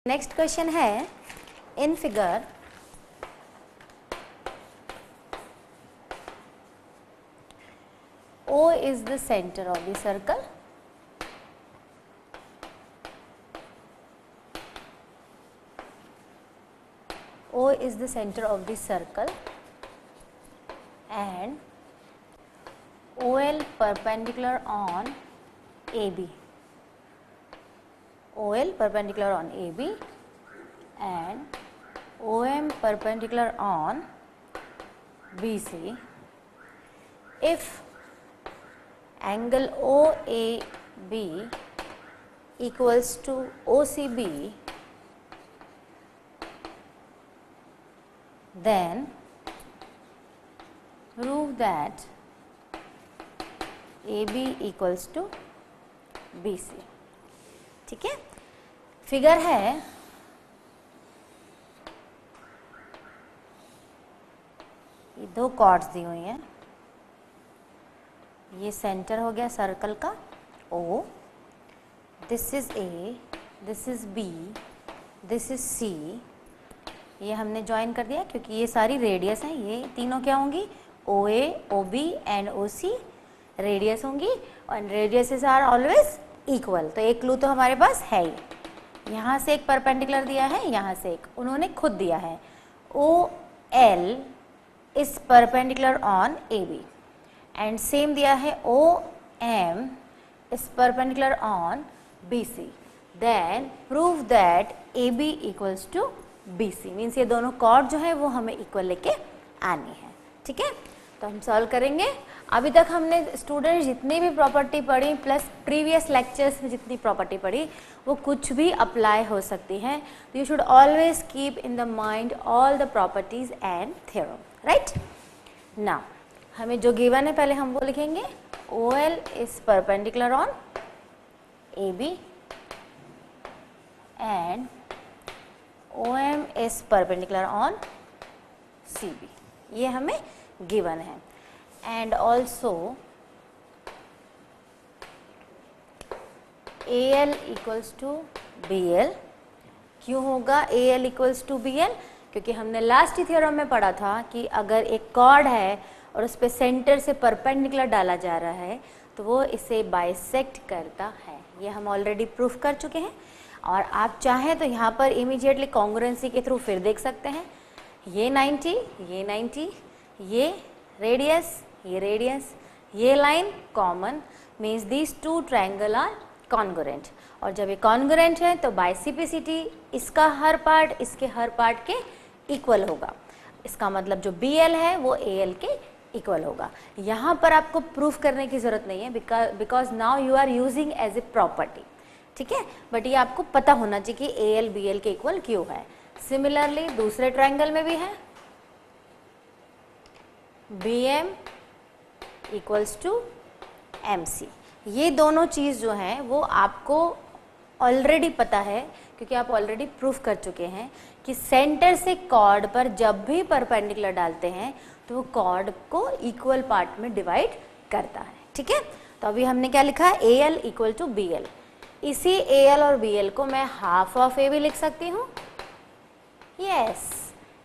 Next question है in figure O is the center of the circle. O is the center of the circle and OL perpendicular on AB. OL perpendicular on AB and OM perpendicular on BC. If angle OAB equals to OCB, then prove that AB equals to BC. ठीक है, figure है ये दो chords दी हुई हैं, ये centre हो गया सर्कल का O, this is A, this is B, this is C, ये हमने ज्वाइन कर दिया क्योंकि ये सारी रेडियस हैं, ये तीनों क्या होंगी OA, OB and OC radius होंगी और रेडियसेस आर ऑलवेज इक्वल। तो एक क्लू तो हमारे पास है ही, यहाँ से एक परपेंडिकुलर दिया है, यहाँ से एक उन्होंने खुद दिया है OL is perpendicular on AB and same दिया है OM is perpendicular on BC, then prove that AB equals to BC, means ये दोनों कॉर्ड जो है वो हमें इक्वल लेके आनी है। ठीक है, तो हम सॉल्व करेंगे। अभी तक हमने स्टूडेंट जितनी भी प्रॉपर्टी पढ़ी प्लस प्रीवियस लेक्चर्स में जितनी प्रॉपर्टी पढ़ी वो कुछ भी अप्लाई हो सकती हैं, तो you should always keep in the mind all the properties and theorem, right. Now हमें जो गिवन है पहले हम वो लिखेंगे, OL is perpendicular on AB and OM is perpendicular on CB, ये हमें गिवन है। And also AL equals to BL, क्यों होगा AL इक्वल्स टू BL? क्योंकि हमने लास्ट ही थ्योरम में पढ़ा था कि अगर एक कॉर्ड है और उस पे सेंटर से परपेंडिकुलर डाला जा रहा है तो वो इसे बाइसेक्ट करता है, ये हम ऑलरेडी प्रूफ कर चुके हैं। और आप चाहें तो यहाँ पर इमीडिएटली कॉन्ग्रुएंसी के थ्रू फिर देख सकते हैं, ये 90, ये 90, ये रेडियस, ये रेडियस, ये line common, means these two triangle are congruent. और जब ये कॉन्ग्रुएंट है तो बाइसिपिसिटी इसका हर पार्ट इसके हर पार्ट के इक्वल होगा, इसका मतलब जो BL है वो AL के इक्वल होगा। यहाँ पर आपको प्रूफ करने की ज़रूरत नहीं है because now you are using as a property, ठीक है, बट ये आपको पता होना चाहिए कि AL BL के इक्वल क्यों है। सिमिलरली दूसरे ट्रायंगल में भी है, BM इक्वल्स टू MC, ये दोनों चीज़ जो हैं वो आपको ऑलरेडी पता है क्योंकि आप ऑलरेडी प्रूफ कर चुके हैं कि सेंटर से कॉर्ड पर जब भी परपेंडिकुलर डालते हैं तो वो कॉर्ड को इक्वल पार्ट में डिवाइड करता है। ठीक है, तो अभी हमने क्या लिखा है, AL इक्वल टू BL, इसी AL और BL को मैं हाफ ऑफ AB लिख सकती हूँ, यस,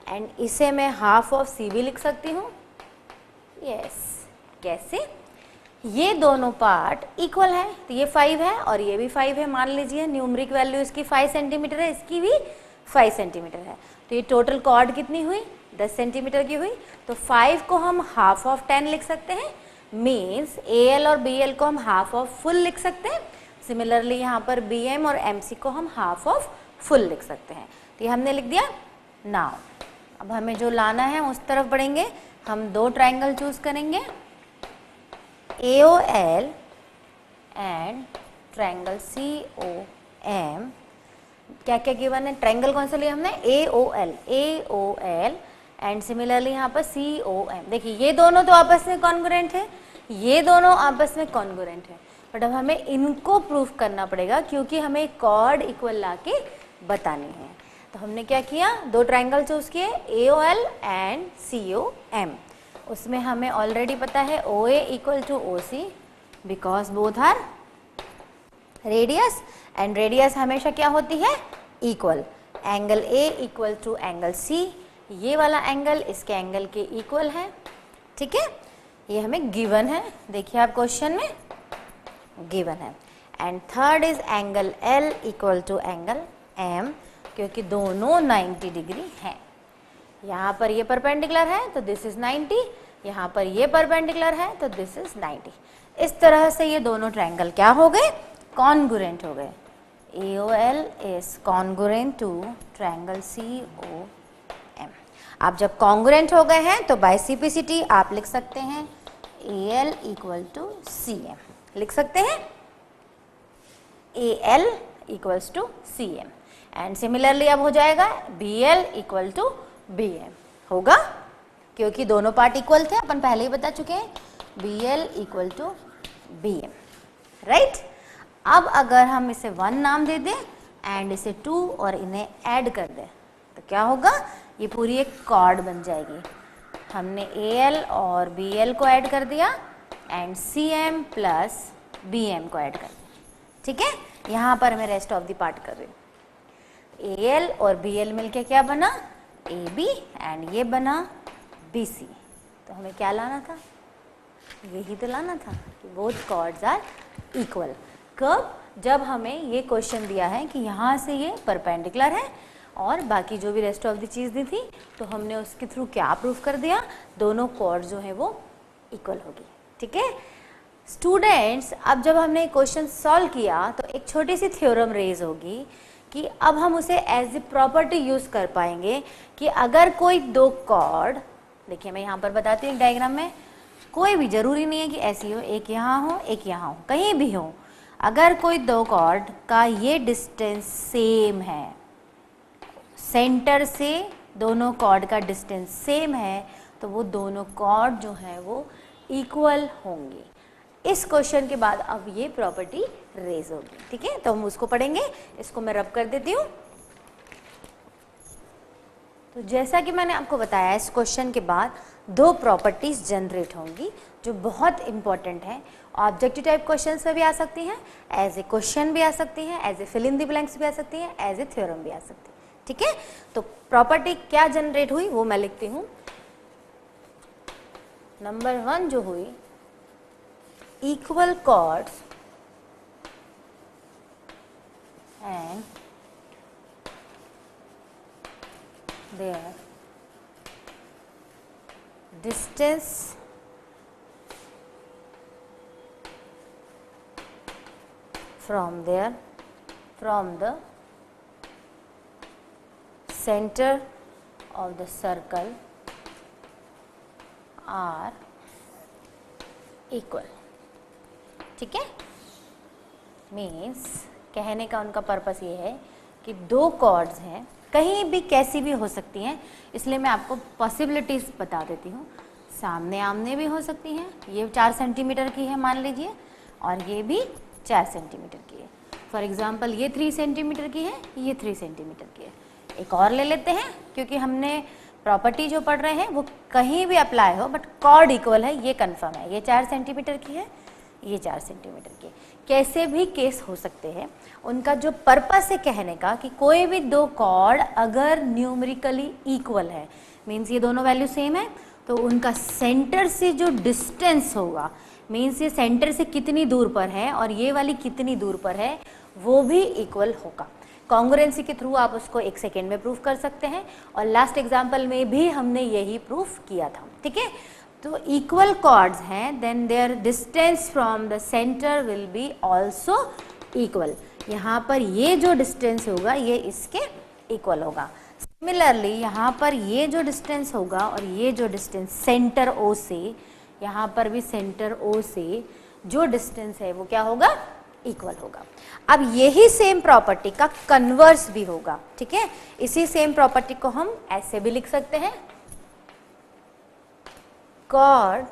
एंड इसे मैं हाफ ऑफ CB लिख सकती हूँ, यस। कैसे? ये दोनों पार्ट इक्वल है, तो ये 5 है और ये भी 5 है, मान लीजिए न्यूमरिक वैल्यू इसकी 5 सेंटीमीटर है, इसकी भी 5 सेंटीमीटर है, तो ये टोटल कॉर्ड कितनी हुई, 10 सेंटीमीटर की हुई। तो 5 को हम हाफ ऑफ 10 लिख सकते हैं, मीन्स AL और BL को हम हाफ ऑफ फुल लिख सकते हैं। सिमिलरली यहाँ पर BM और MC को हम हाफ ऑफ फुल लिख सकते हैं, तो ये हमने लिख दिया। नाउ अब हमें जो लाना है उस तरफ बढ़ेंगे, हम दो ट्रायंगल चूज करेंगे, AOL एंड ट्रायंगल COM। क्या क्या गिवन है, ट्रायंगल कौन सा लिया हमने, AOL एंड सिमिलरली यहाँ पर COM। देखिए ये दोनों तो आपस में कॉन्ग्रुएंट है, ये दोनों आपस में कॉन्ग्रुएंट है, बट अब हमें इनको प्रूफ करना पड़ेगा क्योंकि हमें कॉर्ड इक्वल ला के बतानी है। तो हमने क्या किया, दो ट्रायंगल चूज किए, AOL एंड COM। उसमें हमें ऑलरेडी पता है OA equal to OC because both are radius, and radius हमेशा क्या होती है, equal, angle A equal to angle C, ये वाला एंगल इसके एंगल के इक्वल है, ठीक है, ये हमें गिवन है, देखिए आप क्वेश्चन में गिवन है। And third is angle L equal to angle M, क्योंकि दोनों 90 डिग्री हैं। यहाँ पर ये परपेंडिकुलर है तो दिस इज 90, यहाँ पर ये परपेंडिकुलर है तो दिस इज 90। इस तरह से ये दोनों ट्रायंगल क्या हो गए, कॉन्ग्रुएंट हो गए। AOL is congruent to triangle COM। आप जब कॉन्ग्रुएंट हो गए हैं तो बाय CPCT आप लिख सकते हैं AL इक्वल टू CM, लिख सकते हैं AL equals to CM। And similarly अब हो जाएगा BL इक्वल टू BM, होगा क्योंकि दोनों पार्ट इक्वल थे, अपन पहले ही बता चुके हैं, BL equal to BM, right. अब अगर हम इसे 1 नाम दे दें एंड इसे 2 और इन्हें ऐड कर दें तो क्या होगा, ये पूरी एक कॉर्ड बन जाएगी। हमने AL और BL को ऐड कर दिया एंड CM प्लस BM को ऐड कर दिया, ठीक है। यहाँ पर मैं रेस्ट ऑफ द पार्ट कर रही हूँ। AL और BL मिलके क्या बना, AB, एंड ये बना BC। तो हमें क्या लाना था, यही तो लाना था कि बोथ कॉर्ड्स आर इक्वल। कब, जब हमें ये क्वेश्चन दिया है कि यहाँ से ये परपेंडिकुलर है और बाकी जो भी रेस्ट ऑफ द चीज़ दी थी तो हमने उसके थ्रू क्या प्रूफ कर दिया, दोनों कॉर्ड जो है वो इक्वल होगी, ठीक है। स्टूडेंट्स, अब जब हमने क्वेश्चन सॉल्व किया तो एक छोटी सी थ्योरम रेज होगी कि अब हम उसे एज ए प्रॉपर्टी यूज़ कर पाएंगे कि अगर कोई दो कॉर्ड, देखिए मैं यहाँ पर बताती हूँ डायग्राम में, कोई भी ज़रूरी नहीं है कि ऐसी हो, एक यहाँ हो एक यहाँ हो, कहीं भी हो, अगर कोई दो कॉर्ड का ये डिस्टेंस सेम है, सेंटर से दोनों कॉर्ड का डिस्टेंस सेम है, तो वो दोनों कॉर्ड जो हैं वो इक्वल होंगे। इस क्वेश्चन के बाद अब ये प्रॉपर्टी रेज होगी, ठीक है, तो हम उसको पढ़ेंगे। इसको मैं रब कर देती हूँ। तो जैसा कि मैंने आपको बताया, इस क्वेश्चन के बाद 2 प्रॉपर्टीज जनरेट होंगी जो बहुत इंपॉर्टेंट है। ऑब्जेक्टिव टाइप क्वेश्चन में भी आ सकती हैं, एज ए क्वेश्चन भी आ सकती हैं, as a fill in the blanks भी आ सकती हैं, एज ए थ्योरम भी आ सकती है, ठीक है। तो प्रॉपर्टी क्या जनरेट हुई वो मैं लिखती हूँ। नंबर 1 जो हुई, equal chords and their distance from the center of the circle are equal, ठीक है। मीन्स कहने का उनका पर्पस ये है कि 2 कॉर्ड्स हैं, कहीं भी कैसी भी हो सकती हैं, इसलिए मैं आपको पॉसिबिलिटीज़ बता देती हूँ। सामने आमने भी हो सकती हैं, ये 4 सेंटीमीटर की है मान लीजिए, और ये भी 4 सेंटीमीटर की है। फॉर एग्ज़ाम्पल ये 3 सेंटीमीटर की है, ये 3 सेंटीमीटर की है। एक और ले लेते हैं, क्योंकि हमने प्रॉपर्टी जो पढ़ रहे हैं वो कहीं भी अप्लाई हो बट कॉर्ड इक्वल है, ये कन्फर्म है। ये 4 सेंटीमीटर की है, ये 4 सेंटीमीटर की, कैसे भी केस हो सकते हैं। उनका जो पर्पस है कहने का कि कोई भी 2 कॉर्ड अगर न्यूमेरिकली इक्वल है, मीन्स ये दोनों वैल्यू सेम है, तो उनका सेंटर से जो डिस्टेंस होगा, मीन्स ये सेंटर से कितनी दूर पर है और ये वाली कितनी दूर पर है, वो भी इक्वल होगा। कॉन्ग्रुएंसी के थ्रू आप उसको 1 सेकेंड में प्रूफ कर सकते हैं, और लास्ट एग्जाम्पल में भी हमने यही प्रूफ किया था, ठीक है। तो इक्वल कॉर्ड्स हैं, then their distance from the centre will be also equal. यहाँ पर ये जो डिस्टेंस होगा ये इसके इक्वल होगा। सिमिलरली यहाँ पर ये जो डिस्टेंस होगा और ये जो डिस्टेंस सेंटर ओ से, यहाँ पर भी सेंटर ओ से जो डिस्टेंस है वो क्या होगा, इक्वल होगा। अब यही सेम प्रॉपर्टी का कन्वर्स भी होगा, ठीक है। इसी सेम प्रॉपर्टी को हम ऐसे भी लिख सकते हैं, chord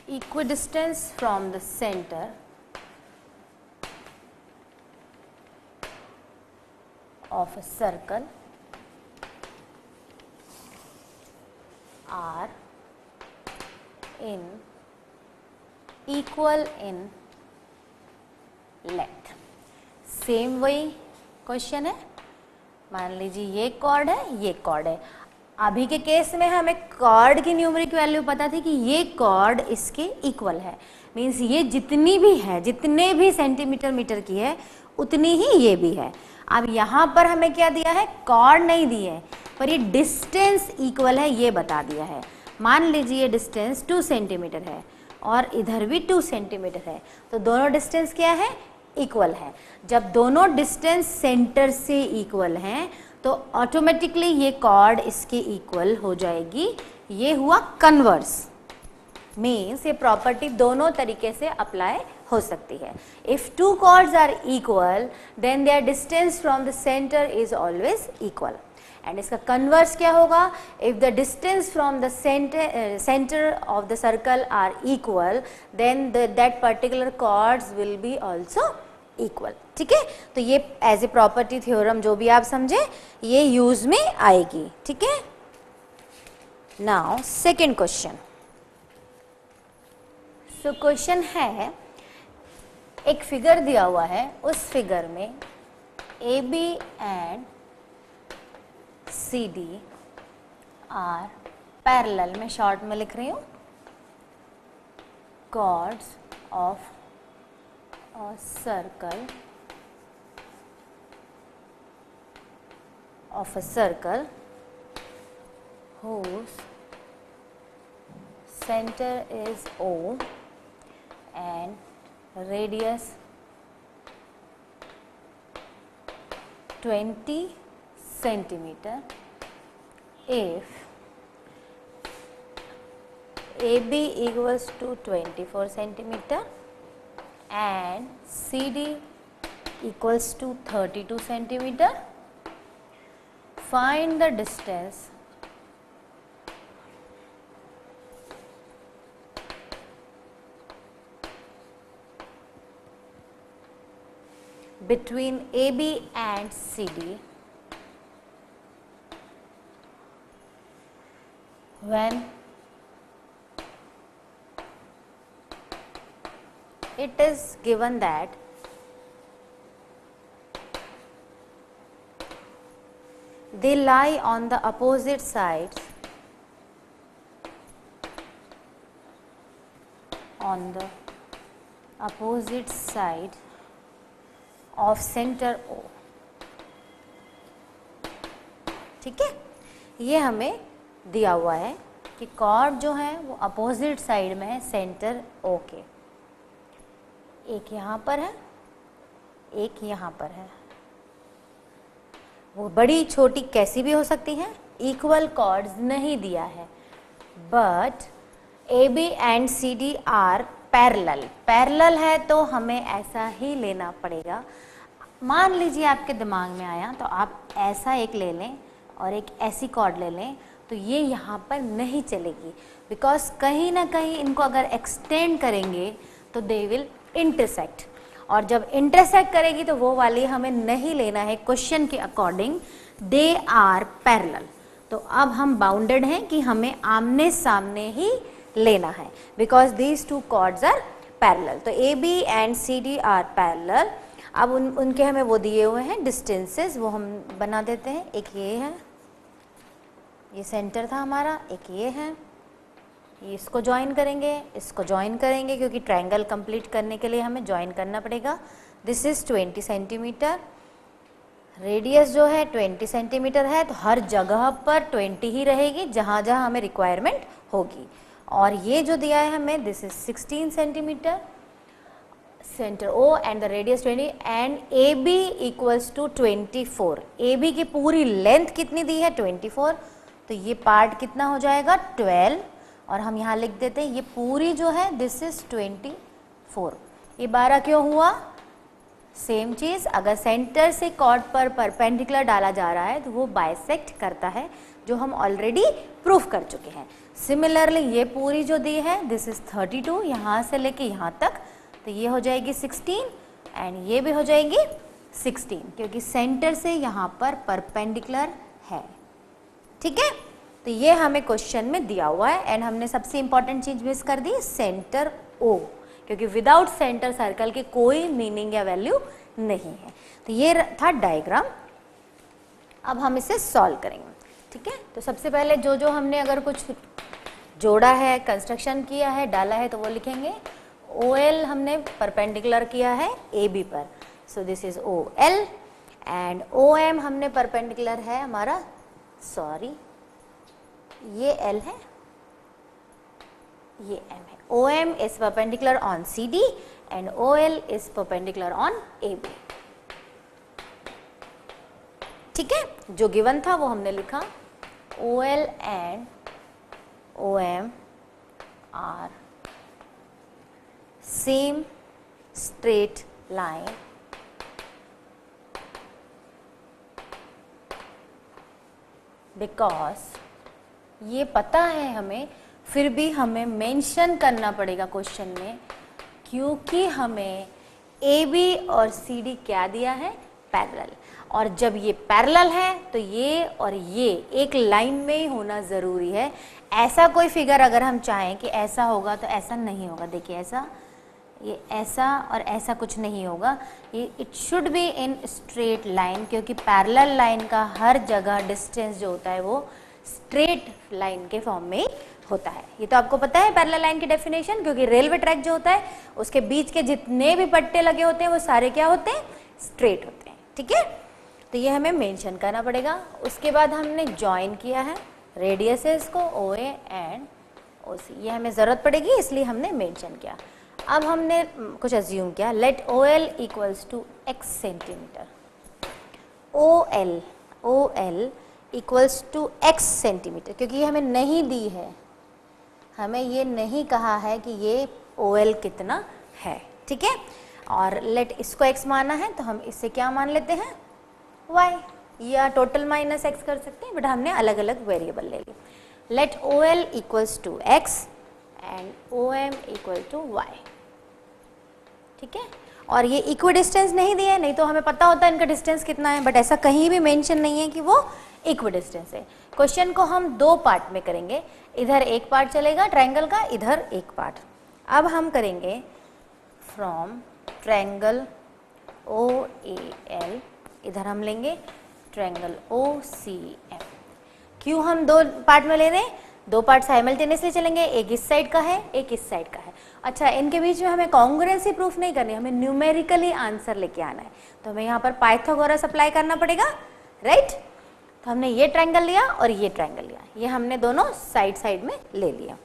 equidistance from the center of a circle are equal in length. Same वही क्वेश्चन है, मान लीजिए ये कॉर्ड है, ये कॉर्ड है। अभी के केस में हमें कॉर्ड की न्यूमेरिक वैल्यू पता थी कि ये कॉर्ड इसके इक्वल है, मीन्स ये जितनी भी है, जितने भी सेंटीमीटर मीटर की है उतनी ही ये भी है। अब यहाँ पर हमें क्या दिया है, कॉर्ड नहीं दी है, पर ये डिस्टेंस इक्वल है ये बता दिया है। मान लीजिए ये डिस्टेंस 2 सेंटीमीटर है और इधर भी 2 सेंटीमीटर है, तो दोनों डिस्टेंस क्या है, इक्वल है। जब दोनों डिस्टेंस सेंटर से इक्वल हैं तो ऑटोमेटिकली ये कॉर्ड इसके इक्वल हो जाएगी। ये हुआ कन्वर्स, मीन्स ये प्रॉपर्टी दोनों तरीके से अप्लाई हो सकती है। If two chords are equal then their distance from the centre is always equal. And इसका कन्वर्स क्या होगा, if the distance from the centre of the circle are equal then that particular chords will be also equal. ठीक है, तो ये as a property theorem जो भी आप समझे ये यूज में आएगी। ठीक है, now second question. So question है, एक फिगर दिया हुआ है, उस फिगर में A B and C D are parallel, मैं शॉर्ट में लिख रही हूँ, chords of a circle whose center is O and radius 20 centimeter. If AB equals to 24 centimeter and CD equals to 32 centimeter, find the distance between AB and CD when it is given that they lie on the opposite sides of center O. ठीक है, ये हमें दिया हुआ है कि cord जो है वो अपोजिट साइड में है सेंटर O के। एक यहाँ पर है, एक यहाँ पर है। वो बड़ी छोटी कैसी भी हो सकती हैं, इक्वल कॉर्ड्स नहीं दिया है, but AB and CD are parallel है तो हमें ऐसा ही लेना पड़ेगा। मान लीजिए आपके दिमाग में आया तो आप ऐसा एक ले लें और एक ऐसी कॉर्ड ले लें, तो ये यहाँ पर नहीं चलेगी, बिकॉज कहीं ना कहीं इनको अगर एक्सटेंड करेंगे तो दे विल इंटरसेक्ट, और जब इंटरसेक्ट करेगी तो वो वाली हमें नहीं लेना है। क्वेश्चन के अकॉर्डिंग दे आर पैरेलल, तो अब हम बाउंडेड हैं कि हमें आमने सामने ही लेना है, because these two chords are parallel. तो A B and C D are parallel. अब उनके हमें वो दिए हुए हैं डिस्टेंसेस, वो हम बना देते हैं। एक ये है, ये सेंटर था हमारा, एक ये है, ये इसको ज्वाइन करेंगे, इसको ज्वाइन करेंगे, क्योंकि ट्रायंगल कंप्लीट करने के लिए हमें ज्वाइन करना पड़ेगा। दिस इज़ 20 सेंटीमीटर, रेडियस जो है 20 सेंटीमीटर है, तो हर जगह पर 20 ही रहेगी जहाँ जहाँ हमें रिक्वायरमेंट होगी। और ये जो दिया है हमें, this is 16 centimetre, centre O and the radius 20 and AB equals to 24। AB की पूरी लेंथ कितनी दी है, 24, तो ये पार्ट कितना हो जाएगा, 12, और हम यहाँ लिख देते हैं ये पूरी जो है दिस इज 24। ये 12 क्यों हुआ, सेम चीज़, अगर सेंटर से कॉर्ड पर परपेंडिकुलर डाला जा रहा है तो वो बाइसेक्ट करता है, जो हम ऑलरेडी प्रूफ कर चुके हैं। सिमिलरली ये पूरी जो दी है दिस इज 32, यहाँ से लेके यहाँ तक, तो ये हो जाएगी 16 एंड ये भी हो जाएगी 16, क्योंकि सेंटर से यहाँ पर परपेंडिकुलर है। ठीक है, तो ये हमें क्वेश्चन में दिया हुआ है। एंड हमने सबसे इंपॉर्टेंट चीज़ मिस कर दी, सेंटर O, क्योंकि विदाउट सेंटर सर्कल के कोई मीनिंग या वैल्यू नहीं है। तो ये था डायग्राम। अब हम इसे सॉल्व करेंगे, ठीक है। तो सबसे पहले जो जो हमने अगर कुछ जोड़ा है, कंस्ट्रक्शन किया है, डाला है, तो वो लिखेंगे। OL हमने परपेंडिकुलर किया है AB पर, so this is OL, and OM हमने परपेंडिकुलर है हमारा, सॉरी ये L है, ये M है। OM is perpendicular on CD and OL is perpendicular on AB, ठीक है। जो गिवन था वो हमने लिखा। OL and OM are same straight line because ये पता है हमें, फिर भी हमें मेंशन करना पड़ेगा क्वेश्चन में, क्योंकि हमें AB और CD क्या दिया है, पैरेलल। और जब ये पैरेलल है तो ये और ये एक लाइन में ही होना ज़रूरी है। ऐसा कोई फिगर अगर हम चाहें कि ऐसा होगा तो ऐसा नहीं होगा, देखिए ऐसा, ये ऐसा और ऐसा कुछ नहीं होगा, ये it should be in straight line, क्योंकि पैरेलल लाइन का हर जगह डिस्टेंस जो होता है वो स्ट्रेट लाइन के फॉर्म में होता है। ये तो आपको पता है पैरेलल लाइन की डेफिनेशन, क्योंकि रेलवे ट्रैक जो होता है उसके बीच के जितने भी पट्टे लगे होते हैं वो सारे क्या होते हैं, स्ट्रेट होते हैं, ठीक है। तो ये हमें मेंशन करना पड़ेगा। उसके बाद हमने ज्वाइन किया है रेडियसेस को OA एंड OC, ये हमें ज़रूरत पड़ेगी इसलिए हमने मेंशन किया। अब हमने कुछ अज्यूम किया, let OL equals to x centimetre, OL equals to x centimetre, क्योंकि ये हमें नहीं दी है, हमें ये नहीं कहा है कि ये OL कितना है, ठीक है। और लेट इसको x माना है तो हम इससे क्या मान लेते हैं, y, या टोटल माइनस x कर सकते हैं, बट हमने अलग अलग वेरिएबल ले ली। Let OL equals to x and OM equal to y, ठीक है। और ये इक्वी डिस्टेंस नहीं दिया है, नहीं तो हमें पता होता है इनका डिस्टेंस कितना है, बट ऐसा कहीं भी मेंशन नहीं है कि वो इक्वी डिस्टेंस है। क्वेश्चन को हम दो पार्ट में करेंगे, इधर एक पार्ट चलेगा ट्रायंगल का, इधर एक पार्ट। अब हम करेंगे फ्रॉम ट्रायंगल OAL, इधर हम लेंगे ट्रायंगल OCM। क्यों हम दो पार्ट में ले रहे हैं, दो पार्ट साइमल्टेनियसली चलेंगे, एक इस साइड का है एक इस साइड का है। अच्छा, इनके बीच में हमें कॉन्ग्रुएंसी प्रूफ नहीं करनी, हमें न्यूमेरिकली आंसर लेके आना है, तो हमें यहाँ पर पाइथागोरस अप्लाई करना पड़ेगा, राइट। तो हमने ये ट्रायंगल लिया और ये ट्रायंगल लिया, ये हमने दोनों साइड साइड में ले लिया।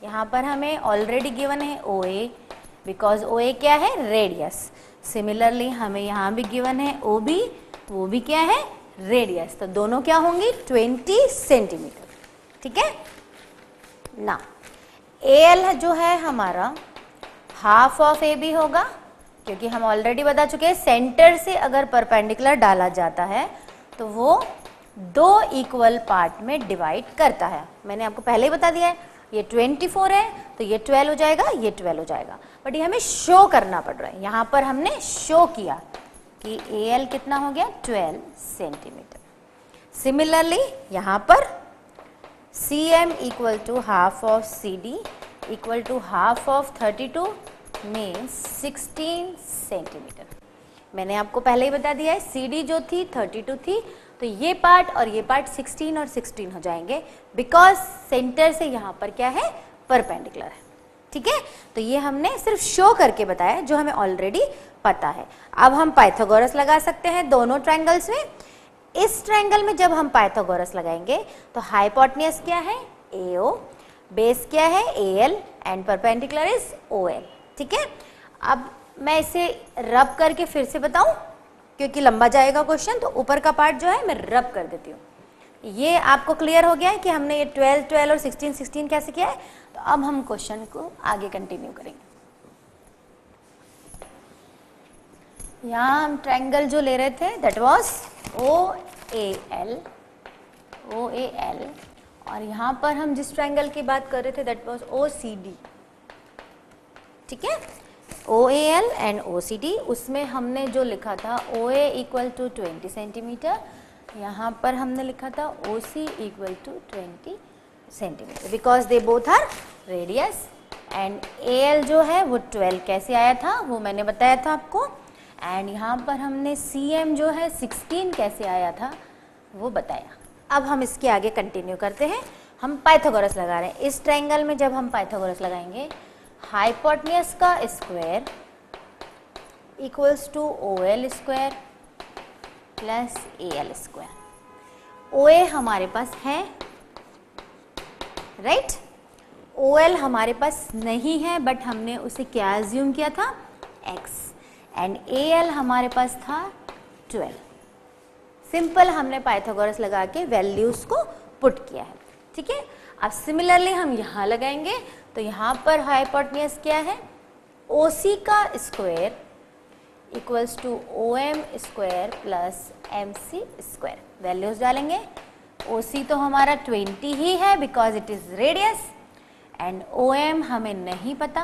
यहाँ पर हमें ऑलरेडी गिवन है OA, बिकॉज OA क्या है, रेडियस। सिमिलरली हमें यहाँ भी गिवन है OB, वो भी क्या है, रेडियस। तो दोनों क्या होंगी, 20 सेंटीमीटर, ठीक है ना। AL जो है हमारा हाफ ऑफ AB होगा, क्योंकि हम ऑलरेडी बता चुके हैं सेंटर से अगर परपेंडिकुलर डाला जाता है तो वो दो इक्वल पार्ट में डिवाइड करता है। मैंने आपको पहले ही बता दिया है, ये 24 है तो ये 12 हो जाएगा, ये 12 हो जाएगा, बट ये हमें शो करना पड़ रहा है। यहाँ पर हमने शो किया कि AL कितना हो गया, 12 सेंटीमीटर। सिमिलरली यहाँ पर CM equal to half of CD equal to half of 32 means 16 centimetre. मैंने आपको पहले ही बता दिया है, CD जो थी 32 थी, तो ये पार्ट और ये पार्ट 16 और 16 हो जाएंगे, बिकॉज सेंटर से यहाँ पर क्या है, परपेंडिकुलर है, ठीक है। तो ये हमने सिर्फ शो करके बताया जो हमें ऑलरेडी पता है। अब हम पाइथागोरस लगा सकते हैं दोनों ट्रायंगल्स में। इस ट्रायंगल में जब हम पाइथागोरस लगाएंगे तो हाइपोटेन्यूज क्या है, AO, बेस क्या है, AL and perpendicular is OL, ठीक है। अब मैं इसे रब करके फिर से बताऊं, क्योंकि लंबा जाएगा क्वेश्चन, तो ऊपर का पार्ट जो है मैं रब कर देती हूँ। ये आपको क्लियर हो गया है कि हमने ये 12 12 और 16 16 कैसे किया है। तो अब हम क्वेश्चन को आगे कंटिन्यू करेंगे। यहाँ हम ट्रायंगल जो ले रहे थे दैट वाज OAL, और यहाँ पर हम जिस ट्रायंगल की बात कर रहे थे दैट वाज OCD, ठीक है। OAL एंड OCD, उसमें हमने जो लिखा था OA इक्वल टू 20 सेंटीमीटर, यहाँ पर हमने लिखा था OC equal to 20 centimetre, because they both are radius and AL जो है वो 12 कैसे आया था वो मैंने बताया था आपको, एंड यहाँ पर हमने CM जो है 16 कैसे आया था वो बताया। अब हम इसके आगे कंटिन्यू करते हैं, हम पाइथागोरस लगा रहे हैं। इस ट्रायंगल में जब हम पाइथागोरस लगाएंगे, हाइपोटेन्यूज का square equals to OL square plus AL square. OA हमारे पास है, राइट, OL हमारे पास नहीं है, बट हमने उसे क्या एज्यूम किया था, x, एंड AL हमारे पास था 12। सिंपल हमने पाइथागोरस लगा के वैल्यूज को पुट किया है, ठीक है। अब सिमिलरली हम यहाँ लगाएंगे, तो यहाँ पर हाइपोटेन्यूज क्या है, OC का square equals to OM square plus MC square. Values डालेंगे, OC तो हमारा 20 ही है because it is radius, and OM हमें नहीं पता,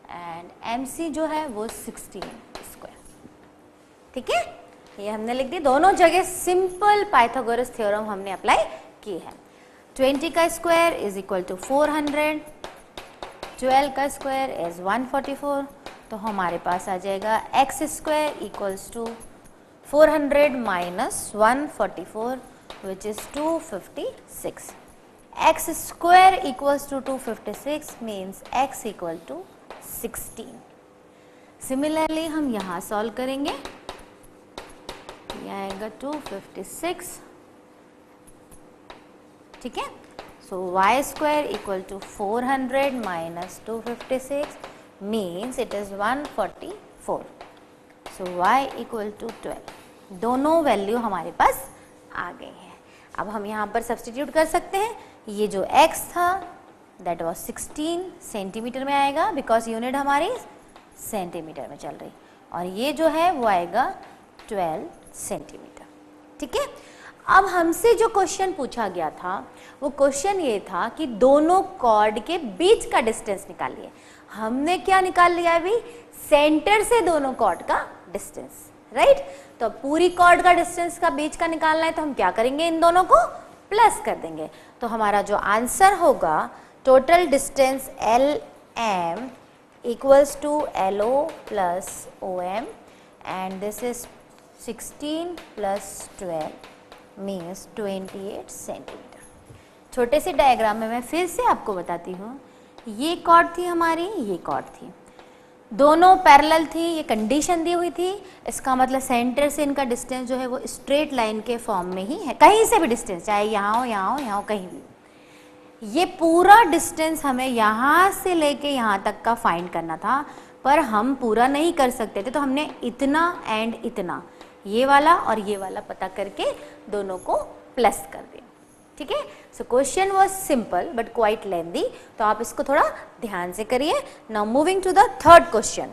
एंड MC जो है वो 16 स्क्वायर, ठीक है। ये हमने लिख दी, दोनों जगह सिंपल पाइथागोरस थ्योरम हमने अप्लाई की है। 20 का स्क्वायर इज इक्वल टू 400, 12 का स्क्वायर इज 144, तो हमारे पास आ जाएगा x square equals to 400 minus 144 which is 256। x square equals to 256 means x equal to 16। Similarly हम यहाँ सॉल्व करेंगे, यह आएगा 256, ठीक है। So y square equal to 400 minus 256 means it is 144। So y equal to 12। दोनों वैल्यू हमारे पास आ गई हैं। अब हम यहाँ पर सब्सटीट्यूट कर सकते हैं, ये जो x था दैट वाज 16 सेंटीमीटर में आएगा बिकॉज यूनिट हमारी सेंटीमीटर में चल रही, और ये जो है वो आएगा 12 सेंटीमीटर, ठीक है। अब हमसे जो क्वेश्चन पूछा गया था वो क्वेश्चन ये था कि दोनों कॉर्ड के बीच का डिस्टेंस निकालिए। हमने क्या निकाल लिया अभी, सेंटर से दोनों कॉर्ड का डिस्टेंस, राइट। तो पूरी कॉर्ड का डिस्टेंस का बीच का निकालना है, तो हम क्या करेंगे, इन दोनों को प्लस कर देंगे। तो हमारा जो आंसर होगा, total distance LM equals to LO plus OM, and this is 16 plus 12 means 28 centimetre. छोटे से डायग्राम में मैं फिर से आपको बताती हूँ, ये कॉर्ड थी हमारी, ये कॉर्ड थी, दोनों पैरेलल थी, ये कंडीशन दी हुई थी। इसका मतलब सेंटर से इनका डिस्टेंस जो है वो स्ट्रेट लाइन के फॉर्म में ही है, कहीं से भी डिस्टेंस, चाहे यहाँ हो यहाँ हो यहाँ हो, कहीं भी। ये पूरा डिस्टेंस हमें यहाँ से लेके यहाँ तक का फाइंड करना था, पर हम पूरा नहीं कर सकते थे, तो हमने इतना एंड इतना, ये वाला और ये वाला पता करके दोनों को प्लस कर दिया, ठीक है। So question was simple but quite lengthy, तो आप इसको थोड़ा ध्यान से करिए। Now moving to the third question.